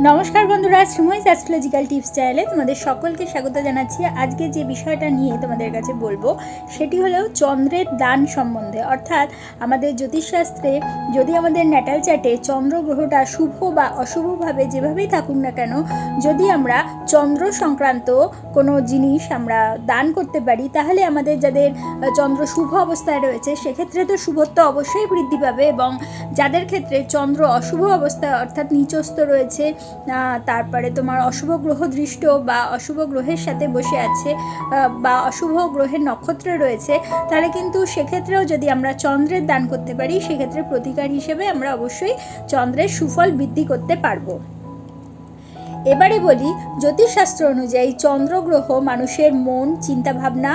नमस्कार बंधुरा श्रीमयीज एस्ट्रोलजिकल टिप्स चैनेले तुम्हारे सकलके स्वागत जानाচ্ছি। आज के जे विषयटा निये तुम्हादेर काছে बोलबो सेटी हलो चंद्रेर दान सम्बन्धे। अर्थात आमादेर ज्योतिषशास्त्रे यदि आमादेर न्याटाल चार्टे चंद्र ग्रहटा शुभ बा अशुभ भावे जेभाবেই থাকুক না কেন যদি আমরা চন্দ্র সংক্রান্ত কোনো জিনিস আমরা দান করতে পারি তাহলে আমাদের যাদের চন্দ্র শুভ অবস্থায় রয়েছে সেক্ষেত্রে তো শুভত্ব অবশ্যই বৃদ্ধি পাবে এবং যাদের ক্ষেত্রে চন্দ্র অশুভ অবস্থায় অর্থাৎ নিচস্থ রয়েছে তারপরে তোমার অশুভ গ্রহ দৃষ্ট বা অশুভ গ্রহের সাথে বসে আছে বা অশুভ গ্রহের নক্ষত্র রয়েছে তাহলে কিন্তু সেক্ষেত্রেও যদি আমরা চন্দ্রের দান করতে পারি সেক্ষেত্রে প্রতিকার হিসেবে আমরা অবশ্যই চন্দ্রের সুফল বৃদ্ধি করতে পারবো। এবারে বলি জ্যোতিষশাস্ত্র অনুযায়ী চন্দ্র গ্রহ মানুষের মন চিন্তা ভাবনা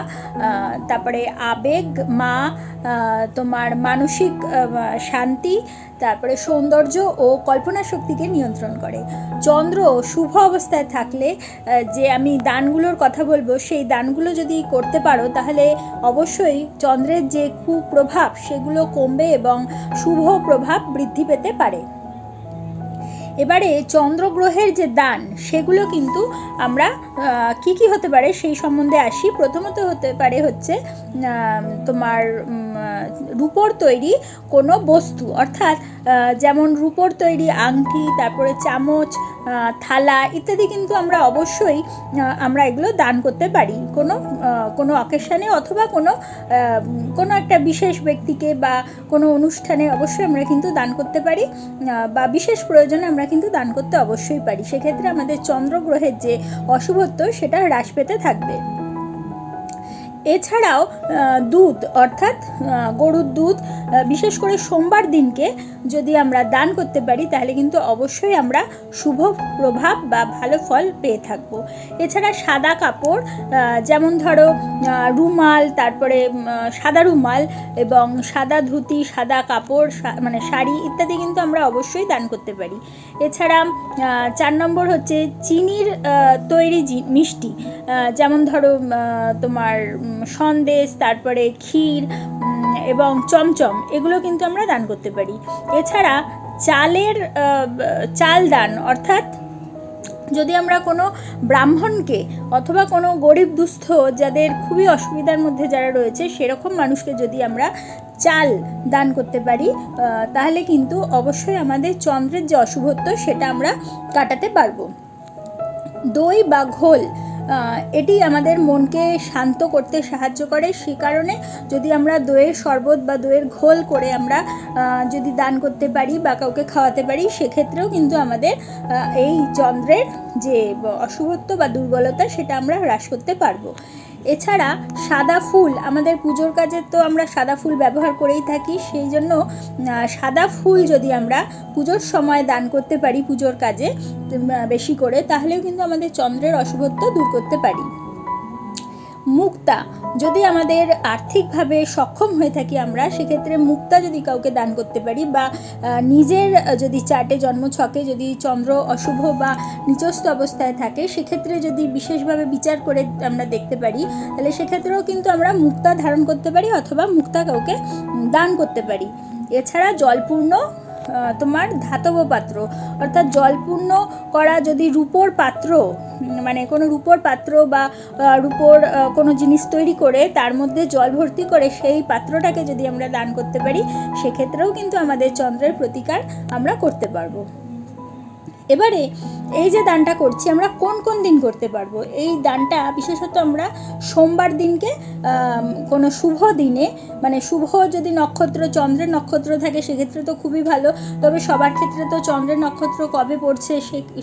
তারপরে আবেগ তোমার মানসিক শান্তি তারপরে সৌন্দর্য ও কল্পনা শক্তিকে নিয়ন্ত্রণ করে। চন্দ্র শুভ অবস্থায় থাকলে যে আমি দানগুলোর কথা বলবো সেই দানগুলো যদি করতে পারো তাহলে অবশ্যই চন্দ্রের যে কুপ্রভাব সেগুলো কমবে এবং শুভ প্রভাব বৃদ্ধি পেতে পারে। এবারে চন্দ্রগ্রহের যে দান সেগুলো কিন্তু আমরা কি হতে পারে সেই সম্বন্ধে আসি। প্রথমত হতে পারে হচ্ছে তোমার রূপোর তৈরি কোনো বস্তু, অর্থাৎ যেমন রূপোর তৈরি আংটি তারপরে চামচ থালা ইত্যাদি কিন্তু আমরা অবশ্যই আমরা এগুলো দান করতে পারি কোনো অকেশনে অথবা কোনো একটা বিশেষ ব্যক্তিকে বা কোনো অনুষ্ঠানে অবশ্যই আমরা কিন্তু দান করতে পারি বা বিশেষ প্রয়োজনে আমরা কিন্তু দান করতে অবশ্যই পারি। সেক্ষেত্রে আমাদের চন্দ্রগ্রহের যে অশুভত্ব সেটা হ্রাস পেতে থাকবে। এছাড়াও দুধ অর্থাৎ গরুর দুধ বিশেষ করে সোমবার দিনকে যদি আমরা দান করতে পারি তাহলে কিন্তু অবশ্যই আমরা শুভ প্রভাব বা ভালো ফল পেয়ে থাকব। এছাড়া সাদা কাপড় যেমন ধরো রুমাল তারপরে সাদা রুমাল এবং সাদা ধুতি সাদা কাপড় মানে শাড়ি ইত্যাদি কিন্তু আমরা অবশ্যই দান করতে পারি। এছাড়া 4 নম্বর হচ্ছে চিনির তৈরি মিষ্টি যেমন ধরো তোমার সন্দেশ তারপরে ক্ষীর এবং চমচম এগুলো কিন্তু আমরা দান করতে পারি। এছাড়া চাল দান অর্থাৎ যদি আমরা কোনো ব্রাহ্মণকে অথবা কোনো গরিব দুস্থ যাদের খুবই অসুবিধার মধ্যে যারা রয়েছে সেরকম মানুষকে যদি আমরা চাল দান করতে পারি তাহলে কিন্তু অবশ্যই আমাদের চন্দ্রের যে অশুভত্ব সেটা আমরা কাটাতে পারবো। দই বা ঘোল এটি আমাদের মনকে শান্ত করতে সাহায্য করে, সে কারণে যদি আমরা দইয়ের শরবত বা দইয়ের ঘোল করে আমরা যদি দান করতে পারি বা কাউকে খাওয়াতে পারি সেক্ষেত্রেও কিন্তু আমাদের এই চন্দ্রের যে অশুভত্ব বা দুর্বলতা সেটা আমরা হ্রাস করতে পারবো। এছাড়া সাদা ফুল আমাদের পুজোর কাজে তো আমরা সাদা ফুল ব্যবহার করেই থাকি, সেই জন্য সাদা ফুল যদি আমরা পুজোর সময় দান করতে পারি পুজোর কাজে বেশি করে তাহলেও কিন্তু আমাদের চন্দ্রের অশুভত্ব দূর করতে পারি। মুক্তা যদি আমাদের আর্থিকভাবে সক্ষম হয়ে থাকি আমরা সেক্ষেত্রে মুক্তা যদি কাউকে দান করতে পারি বা নিজের যদি চার্টে জন্মছকে যদি চন্দ্র অশুভ বা নিচস্থ অবস্থায় থাকে সেক্ষেত্রে যদি বিশেষভাবে বিচার করে আমরা দেখতে পারি তাহলে সেক্ষেত্রেও কিন্তু আমরা মুক্তা ধারণ করতে পারি অথবা মুক্তা কাউকে দান করতে পারি। এছাড়া জলপূর্ণ তোমার ধাতব পাত্র অর্থাৎ জলপূর্ণ করা যদি রূপোর পাত্র মানে কোনো রূপোর পাত্র বা রূপোর কোনো জিনিস তৈরি করে তার মধ্যে জল ভর্তি করে সেই পাত্রটাকে যদি আমরা দান করতে পারি সেক্ষেত্রেও কিন্তু আমাদের চন্দ্রের প্রতিকার আমরা করতে পারবো। এবারে এই যে দানটা করছি আমরা কোন দিন করতে পারবো, এই দানটা বিশেষত আমরা সোমবার দিনকে কোনো শুভ দিনে মানে শুভ যদি নক্ষত্র চন্দ্রের নক্ষত্র থাকে সেক্ষেত্রে তো খুবই ভালো, তবে সবার ক্ষেত্রে তো চন্দ্রের নক্ষত্র কবে পড়ছে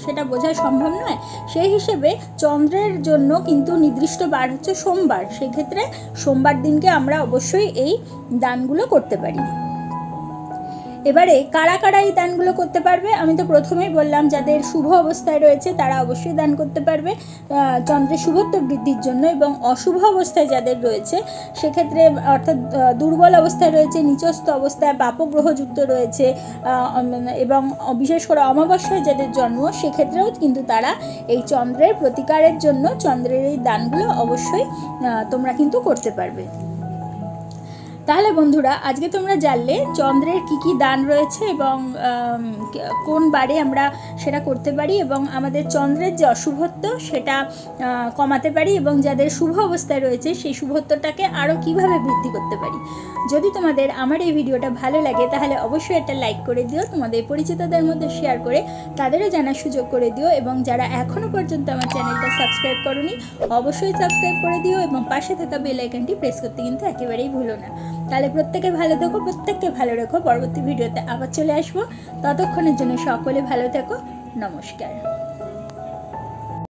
সেটা বোঝা সম্ভব নয়, সেই হিসেবে চন্দ্রের জন্য কিন্তু নির্দিষ্ট বার হচ্ছে সোমবার, সেক্ষেত্রে সোমবার দিনকে আমরা অবশ্যই এই দানগুলো করতে পারি। এবারে কারা এই দানগুলো করতে পারবে আমি তো প্রথমেই বললাম যাদের শুভ অবস্থায় রয়েছে তারা অবশ্যই দান করতে পারবে চন্দ্রের শুভত্ব বৃদ্ধির জন্য, এবং অশুভ অবস্থায় যাদের রয়েছে সেক্ষেত্রে অর্থাৎ দুর্বল অবস্থায় রয়েছে নিচস্থ অবস্থায় পাপগ্রহযুক্ত রয়েছে এবং বিশেষ করে অমাবস্যায় যাদের জন্ম সেক্ষেত্রেও কিন্তু তারা এই চন্দ্রের প্রতিকারের জন্য চন্দ্রের এই দানগুলো অবশ্যই তোমরা কিন্তু করতে পারবে। তাহলে বন্ধুরা আজকে তোমরা জানলে চন্দ্রের কি দান রয়েছে এবং কোন বারে আমরা সেটা করতে পারি এবং আমাদের চন্দ্রের যে অশুভত্ব সেটা কমাতে পারি এবং যাদের শুভ অবস্থায় রয়েছে সেই শুভত্বটাকে আরও কিভাবে বৃদ্ধি করতে পারি। যদি তোমাদের আমার এই ভিডিওটা ভালো লাগে তাহলে অবশ্যই একটা লাইক করে দিও, তোমাদের পরিচিতদের মধ্যে শেয়ার করে তাদেরও জানার সুযোগ করে দিও এবং যারা এখনও পর্যন্ত আমার চ্যানেলটা সাবস্ক্রাইব করোনি অবশ্যই সাবস্ক্রাইব করে দিও এবং পাশে থাকা বেল আইকনটি প্রেস করতে কিন্তু একেবারেই ভুলো না। তাহলে প্রত্যেকে ভালো থেকো, প্রত্যেককে ভালো রেখো। পরবর্তী ভিডিওতে আবার চলে আসবো, ততক্ষণের জন্য সকলে ভালো থেকো। নমস্কার।